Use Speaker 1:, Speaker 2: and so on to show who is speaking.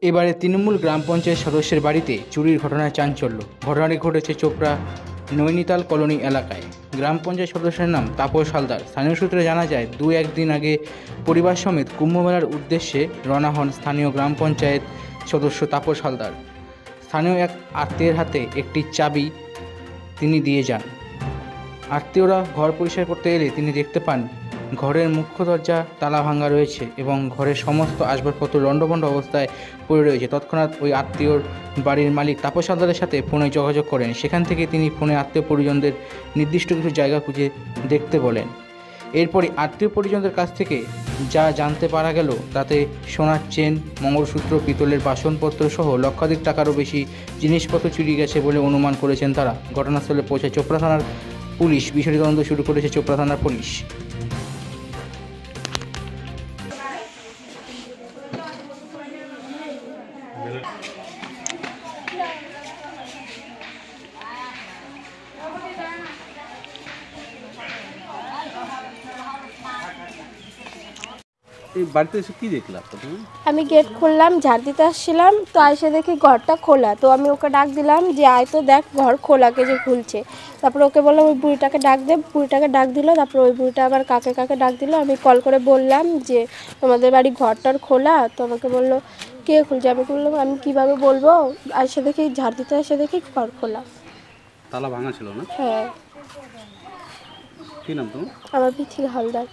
Speaker 1: এবারে তৃণমূল গ্রাম পঞ্চায়েত সদস্যের বাড়িতে চুরির ঘটনায় চাঞ্চল্য। ঘটনাটি ঘটেছে চোপড়া নৈনিতাল কলোনি এলাকায়। গ্রাম পঞ্চায়েত সদস্যের নাম তাপস হালদার। স্থানীয় সূত্রে জানা যায়, 2-1 দিন আগে পরিবার সমেত কুম্ভমেলার উদ্দেশ্যে রওনা হন স্থানীয় গ্রাম পঞ্চায়েত সদস্য তাপস হালদার। স্থানীয় এক আত্মীয়ের হাতে একটি চাবি তিনি দিয়ে যান। আত্মীয়রা ঘর পরিষ্কার করতে এলে তিনি দেখতে পান ঘরের মুখ্য দরজা তালা ভাঙা রয়েছে এবং ঘরের সমস্ত আসবাবপত্র লণ্ডভণ্ড অবস্থায় পড়ে রয়েছে। তৎক্ষণাৎ ওই আত্মীয়র বাড়ির মালিক তাপস হালদারের সাথে ফোনে যোগাযোগ করেন। সেখান থেকে তিনি ফোনে আত্মীয় পরিজনদের নির্দিষ্ট কিছু জায়গা খুঁজে দেখতে বলেন। এরপরই আত্মীয় পরিজনদের কাছ থেকে যা জানতে পারা গেল, তাতে সোনার চেন, মঙ্গলসূত্র, পিতলের বাসনপত্র সহ লক্ষাধিক টাকারও বেশি জিনিসপত্র চুরি গেছে বলে অনুমান করেছেন তারা। ঘটনাস্থলে পৌঁছায় চোপড়া থানার পুলিশ। বিষয়টি তদন্ত শুরু করেছে চোপড়া থানার পুলিশ।
Speaker 2: এই বাড়িতে এসে কি দেখলাম প্রথমে?
Speaker 3: আমি গেট খুললাম, ঝাড় দিতে আসছিলাম, তো এসে দেখি ঘরটা খোলা। তো আমি ওকে ডাক দিলাম যে আয় তো দেখ ঘর খোলাকে যে খুলছে। তারপরে ওকে বললাম ওই বুড়িটাকে ডাক দে। বুড়িটাকে ডাক দিল। তারপরে ওই বুড়িটা আবার কাকে কাকে ডাক দিল। আমি কল করে বললাম যে তোমাদের বাড়ি ঘরটার খোলা। তো আমাকে বললো কে খুলছে। আমি বললাম আমি কীভাবে বলবো, এসে দেখি ঝাড় দিতে এসে দেখি ঘর খোলা।
Speaker 2: তালা ভাঙা ছিল না?
Speaker 3: হ্যাঁ।
Speaker 2: কি নাম তোমার?
Speaker 3: আমার পিথি হালদার।